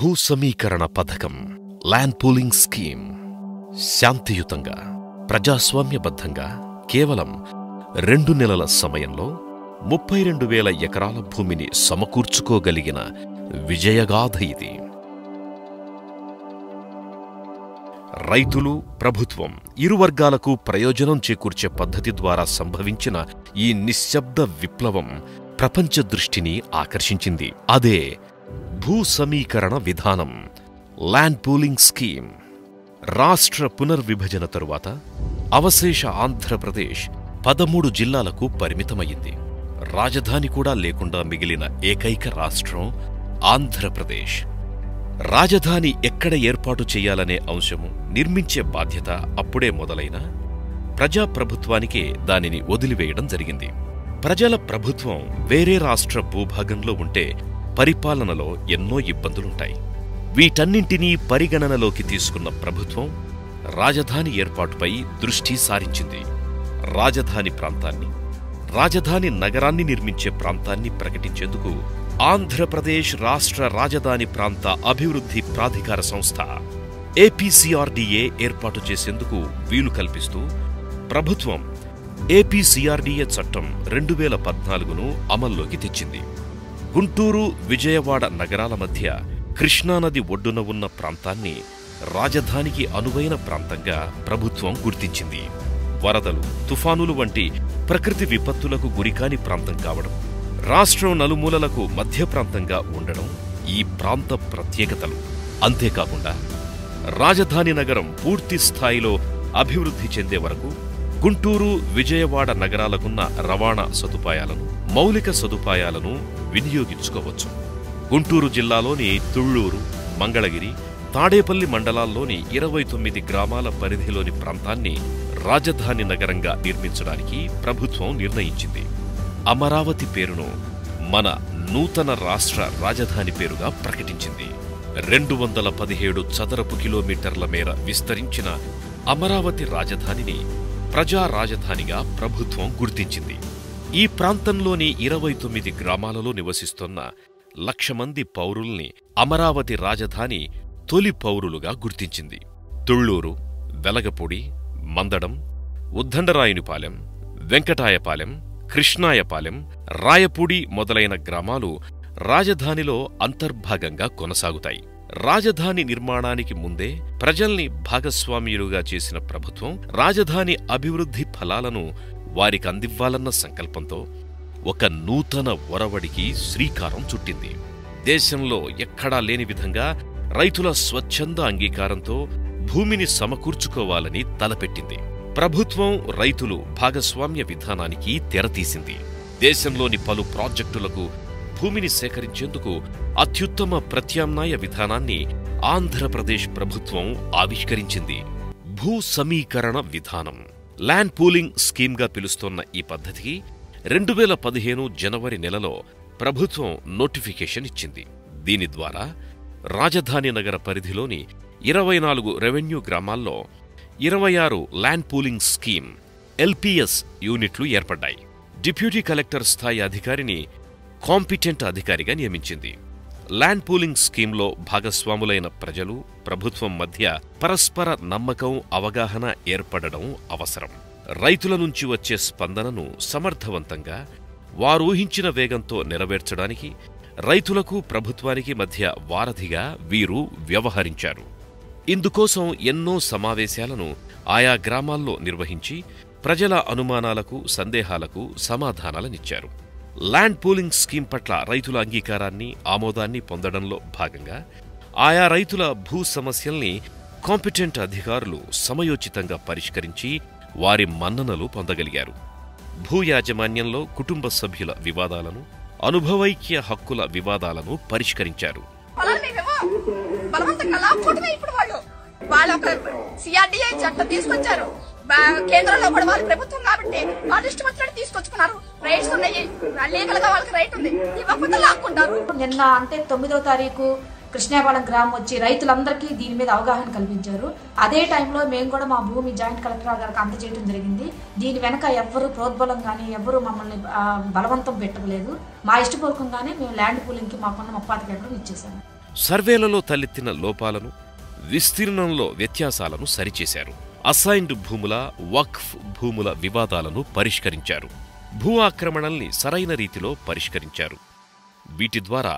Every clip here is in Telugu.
భూ సమీకరణ పథకం ల్యాండ్ పూలింగ్ స్కీమ్ శాంతియుతంగా ప్రజాస్వామ్యబద్ధంగా కేవలం 2 నెలల సమయంలో 32,000 ఎకరాల భూమిని సమకూర్చుకోగలిగిన విజయగాథ ఇది. రైతులు, ప్రభుత్వం ఇరు వర్గాలకు ప్రయోజనం చేకూర్చే పద్ధతి ద్వారా సంభవించిన ఈ నిశ్శబ్ద విప్లవం ప్రపంచ దృష్టిని ఆకర్షించింది. అదే భూ సమీకరణ విధానం ల్యాండ్ పూలింగ్ స్కీమ్. రాష్ట్ర పునర్విభజన తరువాత అవశేష ఆంధ్రప్రదేశ్ 13 జిల్లాలకు పరిమితమయ్యింది. రాజధాని కూడా లేకుండా మిగిలిన ఏకైక రాష్ట్రం ఆంధ్రప్రదేశ్. రాజధాని ఎక్కడ ఏర్పాటు చేయాలనే అంశము, నిర్మించే బాధ్యత అప్పుడే మొదలైన ప్రజాప్రభుత్వానికే దానిని వదిలివేయడం జరిగింది. ప్రజల ప్రభుత్వం వేరే రాష్ట్ర భూభాగంలో ఉంటే పరిపాలనలో ఎన్నో ఇబ్బందులుంటాయి. వీటన్నింటినీ పరిగణనలోకి తీసుకున్న ప్రభుత్వం రాజధాని ఏర్పాటుపై దృష్టి సారించింది. రాజధాని ప్రాంతాన్ని, రాజధాని నగరాన్ని నిర్మించే ప్రాంతాన్ని ప్రకటించేందుకు ఆంధ్రప్రదేశ్ రాష్ట్ర రాజధాని ప్రాంత అభివృద్ధి ప్రాధికార సంస్థ ఏపీసీఆర్డీఏ ఏర్పాటు చేసేందుకు వీలు కల్పిస్తూ ప్రభుత్వం ఏపీసీఆర్డీఏ చట్టం 2014ను అమల్లోకి తెచ్చింది. గుంటూరు, విజయవాడ నగరాల మధ్య కృష్ణానది ఒడ్డున ఉన్న ప్రాంతాన్ని రాజధానికి అనువైన ప్రాంతంగా ప్రభుత్వం గుర్తించింది. వరదలు, తుఫానులు వంటి ప్రకృతి విపత్తులకు గురికాని ప్రాంతం కావడం, రాష్ట్రం నలుమూలలకు మధ్య ప్రాంతంగా ఉండడం ఈ ప్రాంత ప్రత్యేకతలు. అంతేకాకుండా రాజధాని నగరం పూర్తి స్థాయిలో అభివృద్ధి చెందే వరకు గుంటూరు, విజయవాడ నగరాలకున్న రవాణా సదుపాయాలను, మౌలిక సదుపాయాలను వినియోగించుకోవచ్చు. గుంటూరు జిల్లాలోని తుళ్లూరు, మంగళగిరి, తాడేపల్లి మండలాల్లోని 29 గ్రామాల పరిధిలోని ప్రాంతాన్ని రాజధాని నగరంగా నిర్మించడానికి ప్రభుత్వం నిర్ణయించింది. అమరావతి పేరును మన నూతన రాష్ట్ర రాజధాని పేరుగా ప్రకటించింది. 217 చదరపు కిలోమీటర్ల మేర విస్తరించిన అమరావతి రాజధానిని ప్రజా రాజధానిగా ప్రభుత్వం గుర్తించింది. ఈ ప్రాంతంలోని 29 గ్రామాలలో నివసిస్తున్న 1,00,000 మంది పౌరుల్ని అమరావతి రాజధాని తొలి పౌరులుగా గుర్తించింది. తుళ్లూరు, వెలగపూడి, మందడం, ఉద్దండరాయునిపాలెం, వెంకటాయపాలెం, కృష్ణాయపాలెం, రాయపూడి మొదలైన గ్రామాలు రాజధానిలో అంతర్భాగంగా కొనసాగుతాయి. రాజధాని నిర్మాణానికి ముందే ప్రజల్ని భాగస్వామ్యులుగా చేసిన ప్రభుత్వం రాజధాని అభివృద్ధి ఫలాలను వారికందివ్వాలన్న సంకల్పంతో ఒక నూతన ఒరవడికి శ్రీకారం చుట్టింది. దేశంలో ఎక్కడా లేని విధంగా రైతుల స్వచ్ఛంద అంగీకారంతో భూమిని సమకూర్చుకోవాలని తలపెట్టింది. ప్రభుత్వం రైతులు భాగస్వామ్య విధానానికి తెరతీసింది. దేశంలోని పలు ప్రాజెక్టులకు భూమిని సేకరించేందుకు అత్యుత్తమ ప్రత్యామ్నాయ విధానాన్ని ఆంధ్రప్రదేశ్ ప్రభుత్వం ఆవిష్కరించింది. భూ సమీకరణ విధానం ల్యాండ్ పూలింగ్ స్కీమ్గా పిలుస్తోన్న ఈ పద్ధతికి 2015 జనవరి నెలలో ప్రభుత్వం నోటిఫికేషన్ ఇచ్చింది. దీని ద్వారా రాజధాని నగర పరిధిలోని 24 రెవెన్యూ గ్రామాల్లో 26 ల్యాండ్ పూలింగ్ స్కీమ్ ఎల్పీఎస్ యూనిట్లు ఏర్పడ్డాయి. డిప్యూటీ కలెక్టర్ స్థాయి అధికారిని కాంపిటెంట్ అధికారిగా నియమించింది. ల్యాండ్ పూలింగ్ స్కీమ్లో భాగస్వాములైన ప్రజలు, ప్రభుత్వం మధ్య పరస్పర నమ్మకం, అవగాహన ఏర్పడడం అవసరం. రైతుల నుంచి వచ్చే స్పందనను సమర్థవంతంగా, వారూహించిన వేగంతో నెరవేర్చడానికి రైతులకు, ప్రభుత్వానికి మధ్య వారధిగా వీరు వ్యవహరించారు. ఇందుకోసం ఎన్నో సమావేశాలను ఆయా గ్రామాల్లో నిర్వహించి ప్రజల అనుమానాలకు, సందేహాలకు సమాధానాలనిచ్చారు. ల్యాండ్ పూలింగ్ స్కీమ్ పట్ల రైతుల అంగీకారాన్ని, ఆమోదాన్ని పొందడంలో భాగంగా ఆయా రైతుల భూ సమస్యల్ని కాంపిటెంట్ అధికారులు సమయోచితంగా పరిష్కరించి వారి మన్ననలు పొందగలిగారు. భూ యాజమాన్యంలో కుటుంబ సభ్యుల వివాదాలను, అనుభవైక్య హక్కుల వివాదాలను పరిష్కరించారు. కేంద్రంలో కూడా వాళ్ళు ప్రభుత్వం కాబట్టి వాళ్ళు ఇష్టం వచ్చినట్టు తీసుకొచ్చుకున్నారు. రైట్స్ ఉన్నాయి, లీగల్ గా వాళ్ళకి రైట్ ఉంది, ఇవ్వకుండా లాక్కుంటారు. నిన్న అంటే 9వ తారీఖు కృష్ణాపాలెం గ్రామం వచ్చి రైతులందరికీ దీని మీద అవగాహన కల్పించారు. అదే టైంలో మేము కూడా మా భూమి జాయింట్ కలెక్టర్ గారికి అందజేయడం జరిగింది. దీని వెనక ఎవ్వరు ప్రోద్బలం కానీ ఎవ్వరు మమ్మల్ని బలవంతం పెట్టలేదు. మా ఇష్టపూర్వకంగానే మేము ల్యాండ్ పూలింగ్కి మాకున్న 35 ఎకరం ఇచ్చేసాము. సర్వేలలో తలెత్తిన లోపాలను, విస్తీర్ణంలో వ్యత్యాసాలను సరిచేశారు. అసైన్డ్ భూముల, వక్ఫ్ భూముల వివాదాలను పరిష్కరించారు. భూ ఆక్రమణల్ని సరైన రీతిలో పరిష్కరించారు. వీటి ద్వారా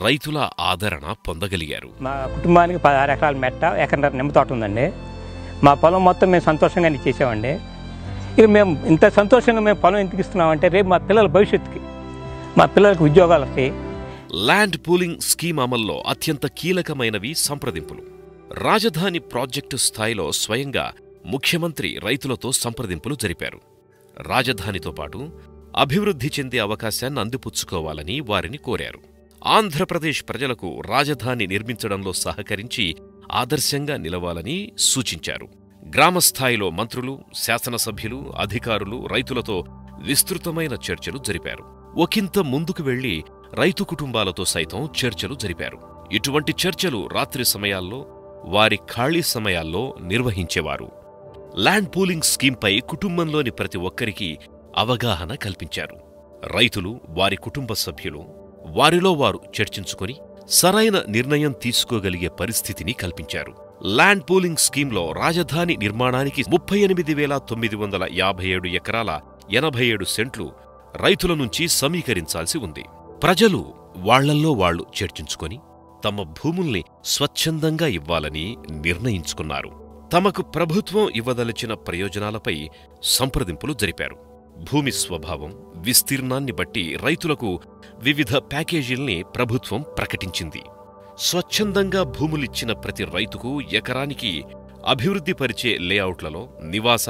రైతుల ఆదరణ పొందగలిగారు. మా కుటుంబానికి 16 ఎకరాల మెట్ట, ఎకరన్నర నిమ్మ తోట ఉందండి. మా పొలం మొత్తం మేము సంతోషంగానే చేసామండి. ఇక మేము ఇంత సంతోషంగా మేము పొలం ఎందుకు ఇస్తున్నామంటే రేపు మా పిల్లల భవిష్యత్తుకి, మా పిల్లలకు ఉద్యోగాలకి. ల్యాండ్ పూలింగ్ స్కీమ్ అమల్లో అత్యంత కీలకమైనవి సంప్రదింపులు. రాజధాని ప్రాజెక్టు స్థాయిలో స్వయంగా ముఖ్యమంత్రి రైతులతో సంప్రదింపులు జరిపారు. రాజధానితో పాటు అభివృద్ధి చెందే అవకాశాన్ని అందిపుచ్చుకోవాలని వారిని కోరారు. ఆంధ్రప్రదేశ్ ప్రజలకు రాజధాని నిర్మించడంలో సహకరించి ఆదర్శంగా నిలవాలని సూచించారు. గ్రామస్థాయిలో మంత్రులు, శాసనసభ్యులు, అధికారులు రైతులతో విస్తృతమైన చర్చలు జరిపారు. ఒకంత ముందుకు వెళ్లి రైతు కుటుంబాలతో సైతం చర్చలు జరిపారు. ఇటువంటి చర్చలు రాత్రి సమయాల్లో, వారి ఖాళీ సమయాల్లో నిర్వహించేవారు. ల్యాండ్ పూలింగ్ స్కీంపై కుటుంబంలోని ప్రతి ఒక్కరికి అవగాహన కల్పించారు. రైతులు, వారి కుటుంబ సభ్యులు వారిలో వారు చర్చించుకొని సరైన నిర్ణయం తీసుకోగలిగే పరిస్థితిని కల్పించారు. ల్యాండ్ పూలింగ్ స్కీంలో రాజధాని నిర్మాణానికి 38,957 ఎకరాల 87 సెంట్లు రైతుల నుంచి సమీకరించాల్సి ఉంది. ప్రజలు వాళ్లల్లో వాళ్లు చర్చించుకొని తమ భూముల్ని స్వచ్ఛందంగా ఇవ్వాలని నిర్ణయించుకున్నారు. తమకు ప్రభుత్వం ఇవ్వదలిచిన ప్రయోజనాలపై సంప్రదింపులు జరిపారు. భూమి స్వభావం, విస్తీర్ణాన్ని బట్టి రైతులకు వివిధ ప్యాకేజీల్ని ప్రభుత్వం ప్రకటించింది. స్వచ్ఛందంగా భూములిచ్చిన ప్రతి రైతుకు ఎకరానికి అభివృద్ధిపరిచే లేఅవుట్లలో నివాస,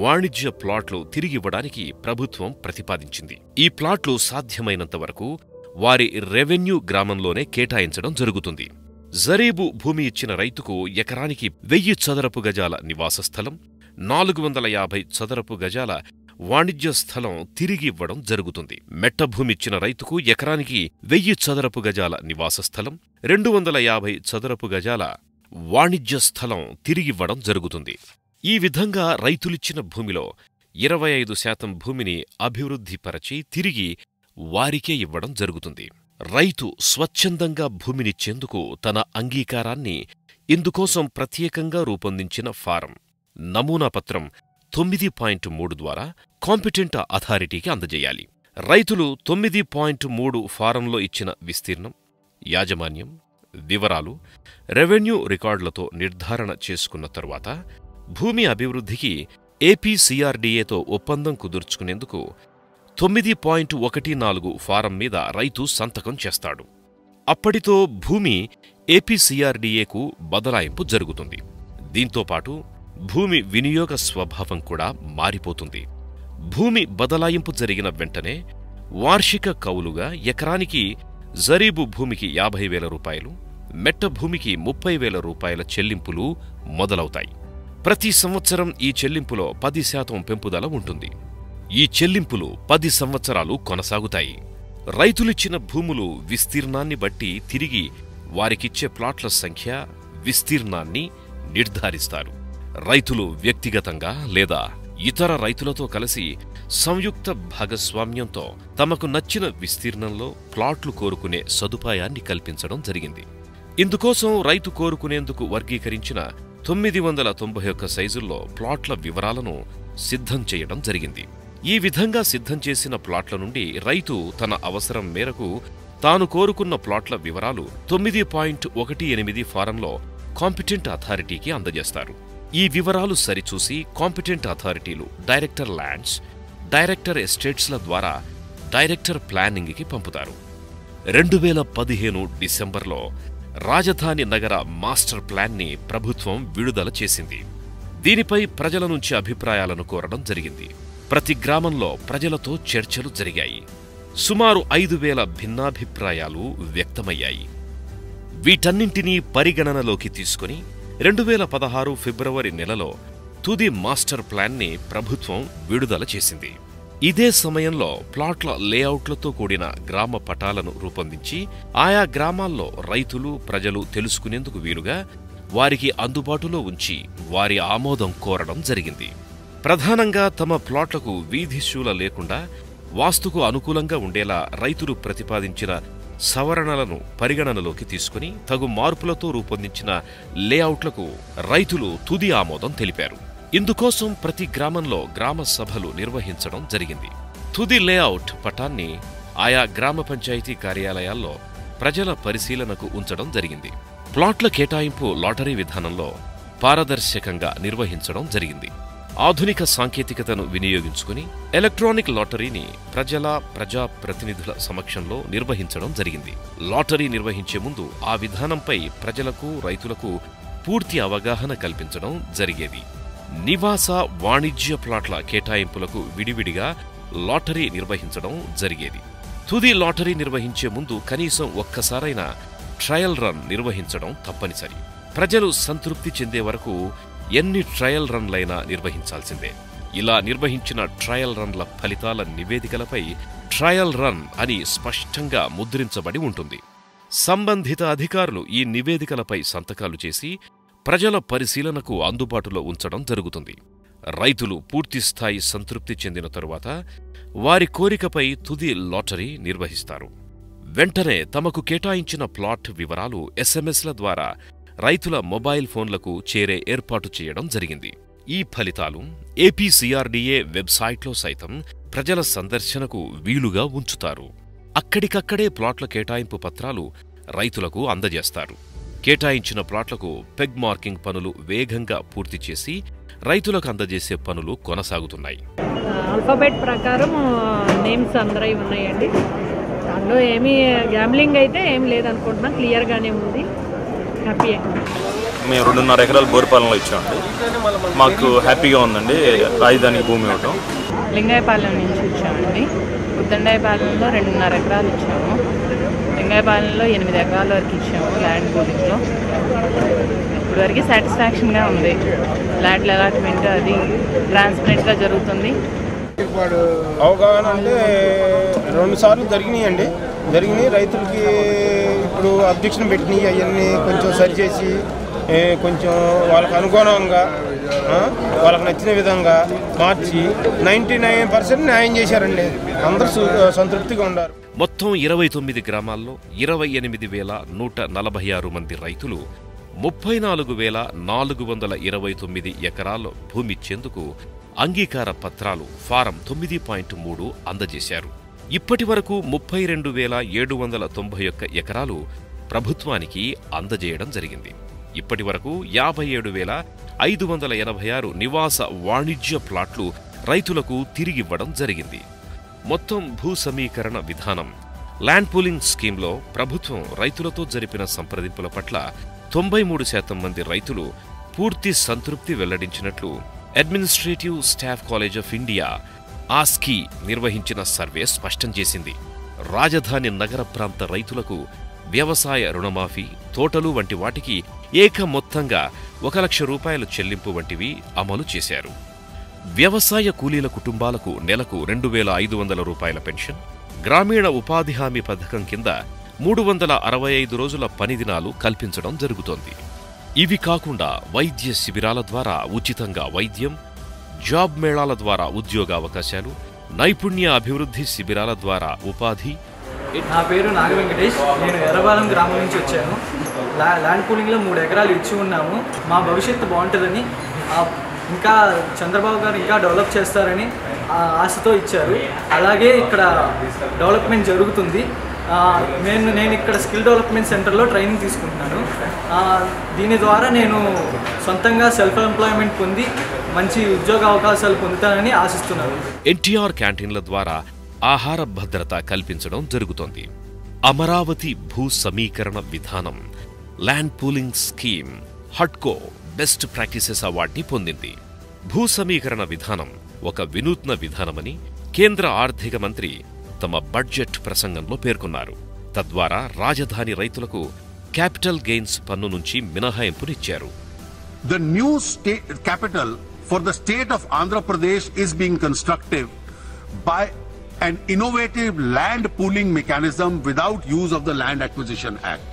వాణిజ్య ప్లాట్లు తిరిగివ్వడానికి ప్రభుత్వం ప్రతిపాదించింది. ఈ ప్లాట్లు సాధ్యమైనంతవరకు వారి రెవెన్యూ గ్రామంలోనే కేటాయించడం జరుగుతుంది. జరీబు భూమి ఇచ్చిన రైతుకు ఎకరానికి 1000 చదరపు గజాల నివాస స్థలం, 450 చదరపు గజాల వాణిజ్య స్థలం తిరిగి ఇవ్వడం జరుగుతుంది. మెట్ట భూమిచ్చిన రైతుకు ఎకరానికి 1000 చదరపు గజాల నివాస స్థలం, 250 చదరపు గజాల వాణిజ్య స్థలం తిరిగివ్వడం జరుగుతుంది. ఈ విధంగా రైతులిచ్చిన భూమిలో 25% భూమిని అభివృద్ధిపరచి తిరిగి వారికే ఇవ్వడం జరుగుతుంది. రైతు స్వచ్ఛందంగా భూమినిచ్చేందుకు తన అంగీకారాన్ని ఇందుకోసం ప్రత్యేకంగా రూపొందించిన ఫారం, నమూనా పత్రం 9.3 ద్వారా కాంపిటెంట్ అథారిటీకి అందజేయాలి. రైతులు 9.3 ఫారంలో ఇచ్చిన విస్తీర్ణం, యాజమాన్యం వివరాలు రెవెన్యూ రికార్డులతో నిర్ధారణ చేసుకున్న తరువాత భూమి అభివృద్ధికి ఏపీసీఆర్డీఏతో ఒప్పందం కుదుర్చుకునేందుకు 9.14 ఫారం మీద రైతు సంతకం చేస్తాడు. అప్పటితో భూమి ఏపీసీఆర్డీఏకు బదలాయింపు జరుగుతుంది. దీంతోపాటు భూమి వినియోగ స్వభావం కూడా మారిపోతుంది. భూమి బదలాయింపు జరిగిన వెంటనే వార్షిక కౌలుగా ఎకరానికి జరీబు భూమికి 50,000 రూపాయలు, మెట్ట భూమికి 30,000 రూపాయల చెల్లింపులు మొదలవుతాయి. ప్రతి సంవత్సరం ఈ చెల్లింపులో 10% పెంపుదల ఉంటుంది. ఈ చెల్లింపులు 10 సంవత్సరాలు కొనసాగుతాయి. రైతులిచ్చిన భూములు విస్తీర్ణాన్ని బట్టి తిరిగి వారికిచ్చే ప్లాట్ల సంఖ్య, విస్తీర్ణాన్ని నిర్ధారిస్తారు. రైతులు వ్యక్తిగతంగా లేదా ఇతర రైతులతో కలిసి సంయుక్త భాగస్వామ్యంతో తమకు నచ్చిన విస్తీర్ణంలో ప్లాట్లు కోరుకునే సదుపాయాన్ని కల్పించడం జరిగింది. ఇందుకోసం రైతు కోరుకునేందుకు వర్గీకరించిన 991 సైజుల్లో ప్లాట్ల వివరాలను సిద్ధం చేయడం జరిగింది. ఈ విధంగా సిద్ధం చేసిన ప్లాట్ల నుండి రైతు తన అవసరం మేరకు తాను కోరుకున్న ప్లాట్ల వివరాలు 9.18 ఫారంలో కాంపిటెంట్ అథారిటీకి అందజేస్తారు. ఈ వివరాలు సరిచూసి కాంపిటెంట్ అథారిటీలు డైరెక్టర్ ల్యాండ్స్, డైరెక్టర్ ఎస్టేట్స్ల ద్వారా డైరెక్టర్ ప్లానింగ్కి పంపుతారు. 2015 డిసెంబర్లో రాజధాని నగర మాస్టర్ ప్లాన్ని ప్రభుత్వం విడుదల చేసింది. దీనిపై ప్రజల నుంచి అభిప్రాయాలను కోరడం జరిగింది. ప్రతి గ్రామంలో ప్రజలతో చర్చలు జరిగాయి. సుమారు 5,000 భిన్నాభిప్రాయాలు వ్యక్తమయ్యాయి. వీటన్నింటినీ పరిగణనలోకి తీసుకుని 2016 ఫిబ్రవరి నెలలో తుది మాస్టర్ ప్లాన్ని ప్రభుత్వం విడుదల చేసింది. ఇదే సమయంలో ప్లాట్ల లేఅవుట్లతో కూడిన గ్రామ పటాలను రూపొందించి ఆయా గ్రామాల్లో రైతులు, ప్రజలు తెలుసుకునేందుకు వీలుగా వారికి అందుబాటులో ఉంచి వారి ఆమోదం కోరడం జరిగింది. ప్రధానంగా తమ ప్లాట్లకు వీధి శూల లేకుండా వాస్తుకు అనుకూలంగా ఉండేలా రైతులు ప్రతిపాదించిన సవరణలను పరిగణనలోకి తీసుకుని తగు మార్పులతో రూపొందించిన లేఅవుట్లకు రైతులు తుది ఆమోదం తెలిపారు. ఇందుకోసం ప్రతి గ్రామంలో గ్రామ సభలు నిర్వహించడం జరిగింది. తుది లేఅవుట్ పటాన్ని ఆయా గ్రామ పంచాయతీ కార్యాలయాల్లో ప్రజల పరిశీలనకు ఉంచడం జరిగింది. ప్లాట్ల కేటాయింపు లాటరీ విధానంలో పారదర్శకంగా నిర్వహించడం జరిగింది. ఆధునిక సాంకేతికతను వినియోగించుకుని ఎలక్ట్రానిక్ లాటరీని ప్రజా ప్రతినిధుల సమక్షంలో నిర్వహించడం జరిగింది. లాటరీ నిర్వహించే ముందు ఆ విధానంపై ప్రజలకు, రైతులకు పూర్తి అవగాహన కల్పించడం జరిగేది. నివాస, వాణిజ్య ప్లాట్ల కేటాయింపులకు విడివిడిగా లాటరీ నిర్వహించడం జరిగేది. తుది లాటరీ నిర్వహించే ముందు కనీసం ఒక్కసారైనా ట్రయల్ రన్ నిర్వహించడం తప్పనిసరి. ప్రజలు సంతృప్తి చెందే వరకు ఎన్ని ట్రయల్ రన్లైనా నిర్వహించాల్సిందే. ఇలా నిర్వహించిన ట్రయల్ రన్ల ఫలితాల నివేదికలపై ట్రయల్ రన్ అని స్పష్టంగా ముద్రించబడి ఉంటుంది. సంబంధిత అధికారులు ఈ నివేదికలపై సంతకాలు చేసి ప్రజల పరిశీలనకు అందుబాటులో ఉంచడం జరుగుతుంది. రైతులు పూర్తిస్థాయి సంతృప్తి చెందిన తరువాత వారి కోరికపై తుది లాటరీ నిర్వహిస్తారు. వెంటనే తమకు కేటాయించిన ప్లాట్ వివరాలు ఎస్ఎంఎస్ల ద్వారా రైతుల మొబైల్ ఫోన్లకు చేరే ఏర్పాటు చేయడం జరిగింది. ఈ ఫలితాలు ఏపీసీఆర్డీఏ వెబ్సైట్లో సైతం ప్రజల సందర్శనకు వీలుగా ఉంచుతారు. అక్కడికక్కడే ప్లాట్ల కేటాయింపు పత్రాలు రైతులకు అందజేస్తారు. కేటాయించిన ప్లాట్లకు పెగ్ మార్కింగ్ పనులు వేగంగా పూర్తి చేసి రైతులకు అందజేసే పనులు కొనసాగుతున్నాయి. ఆల్ఫాబెట్ ప్రకారం నేమ్స్ అందరూ ఉన్నాయండి. దానిలో ఏమీ గ్యాంబ్లింగ్ అయితే ఏం లేదనుకుంటున్నా, క్లియర్గానే ఉంది. హ్యాపీ. మేము 2.5 ఎకరాలు బోరుపాలెంలో ఇచ్చామండి. మాకు హ్యాపీగా ఉందండి. రాజధానికి భూమి ఇవ్వటం. లింగాయపాలెం నుంచి ఇచ్చామండి. ఉద్దండాయపాలెంలో 2.5 ఎకరాలు ఇచ్చాము. లింగాయపాలెంలో 8 ఎకరాల వరకు ఇచ్చాము ల్యాండ్ పూలింగ్లో. ఇప్పటివరకు సాటిస్ఫాక్షన్గా ఉంది. ల్యాండ్ అలాట్మెంట్ అది ట్రాన్స్పరెంట్గా జరుగుతుంది. అవగాహన అంటే 2 సార్లు జరిగినాయి. రైతులకి ఇప్పుడు అబ్జెక్షన్ పెట్టినాయి. అవన్నీ కొంచెం సరిచేసి కొంచెం వాళ్ళకు అనుగుణంగా వాళ్ళకు నచ్చిన విధంగా మార్చి 99% న్యాయం చేశారండి. అందరూ సంతృప్తిగా ఉన్నారు. మొత్తం 29 గ్రామాల్లో 28,146 మంది రైతులు 34,429 ఎకరాల భూమిచ్చేందుకు అంగీకార పత్రాలు ఫారం 9.3 అందజేశారు. ఇప్పటి వరకు 32,791 ఎకరాలు ప్రభుత్వానికి అందజేయడం జరిగింది. ఇప్పటి వరకు 57,586 నివాస, వాణిజ్య ప్లాట్లు రైతులకు తిరిగివ్వడం జరిగింది. మొత్తం భూ సమీకరణ విధానం ల్యాండ్ పూలింగ్ స్కీమ్లో ప్రభుత్వం రైతులతో జరిపిన సంప్రదింపుల పట్ల 93% మంది రైతులు పూర్తి సంతృప్తి వెల్లడించినట్లు administrative staff college of India ASCI నిర్వహించిన సర్వే స్పష్టం చేసింది. రాజధాని నగర ప్రాంత రైతులకు వ్యవసాయ రుణమాఫీ, తోటలు వంటి వాటికి ఏక మొత్తంగా 1 లక్ష రూపాయలు చెల్లింపు వంటివి అమలు చేశారు. వ్యవసాయ కూలీల కుటుంబాలకు నెలకు 2,500 రూపాయల పెన్షన్, గ్రామీణ ఉపాధి హామీ పథకం కింద 365 రోజుల పని దినాలు కల్పించడం జరుగుతోంది. ఇవి కాకుండా వైద్య శిబిరాల ద్వారా ఉచితంగా వైద్యం, జాబ్ మేళాల ద్వారా ఉద్యోగావకాశాలు, నైపుణ్య అభివృద్ధి శిబిరాల ద్వారా ఉపాధి. నా పేరు నాగవెంకటేష్. నేను ఎర్రబాలెం గ్రామం నుంచి వచ్చాను. ల్యాండ్ పూలింగ్లో 3 ఎకరాలు ఇచ్చి ఉన్నాము. మా భవిష్యత్తు బాగుంటుందని, ఇంకా చంద్రబాబు గారు ఇంకా డెవలప్ చేస్తారని ఆశతో ఇచ్చారు. అలాగే ఇక్కడ డెవలప్మెంట్ జరుగుతుంది. నేను ఇక్కడ స్కిల్ డెవలప్మెంట్ సెంటర్లో ట్రైనింగ్ తీసుకుంటున్నాను. దీని ద్వారా నేను సొంతంగా సెల్ఫ్ ఎంప్లాయ్మెంట్ పొంది మంచి ఉద్యోగ అవకాశాలు పొందుతానని ఆశిస్తున్నాను. ఎన్టీఆర్ క్యాంటీన్ల ద్వారా ఆహార భద్రత కల్పించడం జరుగుతోంది. అమరావతి భూ సమీకరణ విధానం ల్యాండ్ పూలింగ్ స్కీమ్ హడ్కో బెస్ట్ ప్రాక్టీసెస్ అవార్డుని పొందింది. భూ సమీకరణ విధానం ఒక వినూత్న విధానమని కేంద్ర ఆర్థిక మంత్రి తమ బడ్జెట్ ప్రసంగంలో పేర్కొన్నారు. తద్వారా రాజధాని రైతులకు క్యాపిటల్ గెయిన్స్ పన్ను నుంచి మినహాయింపునిచ్చారు. The new state capital for the state of Andhra Pradesh is being constructed by an innovative land pooling mechanism without use of the Land Acquisition Act.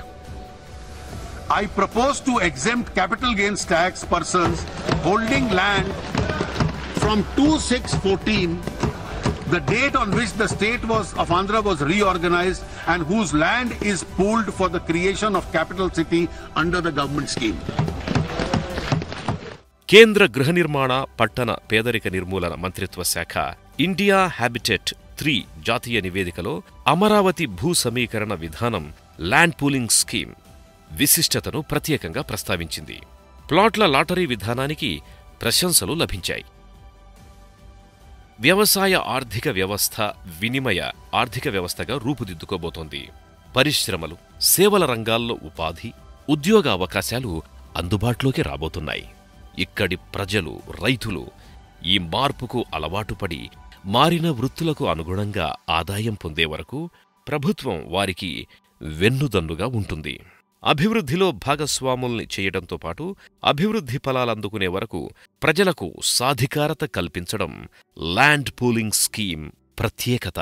I propose to exempt capital gains tax persons holding land from 2614 the date on which the state of Andhra was reorganized and whose land is pooled for the creation of capital city under the government scheme. కేంద్ర గృహ నిర్మాణ పట్టణ పేదరిక నిర్మూలన మంత్రిత్వ శాఖ ఇండియా హ్యాబిటెట్ 3 జాతీయ నివేదికలో అమరావతి భూ సమీకరణ విధానం ల్యాండ్ పూలింగ్ స్కీమ్ విశిష్టతను ప్రత్యేకంగా ప్రస్తావించింది. ప్లాట్ల లాటరీ విధానానికి ప్రశంసలు లభించాయి. వ్యవసాయ ఆర్థిక వ్యవస్థ వినిమయ ఆర్థిక వ్యవస్థగా రూపుదిద్దుకోబోతోంది. పరిశ్రమలు, సేవల రంగాల్లో ఉపాధి, ఉద్యోగ అవకాశాలు అందుబాటులోకి రాబోతున్నాయి. ఇక్కడి ప్రజలు, రైతులు ఈ మార్పుకు అలవాటుపడి మారిన వృత్తులకు అనుగుణంగా ఆదాయం పొందే వరకు ప్రభుత్వం వారికి వెన్నుదన్నుగా ఉంటుంది. అభివృద్ధిలో భాగస్వాముల్ని చేయడంతో పాటు అభివృద్ధి ఫలాలందుకునే వరకు ప్రజలకు సాధికారత కల్పించడం ల్యాండ్ పూలింగ్ స్కీమ్ ప్రత్యేకత.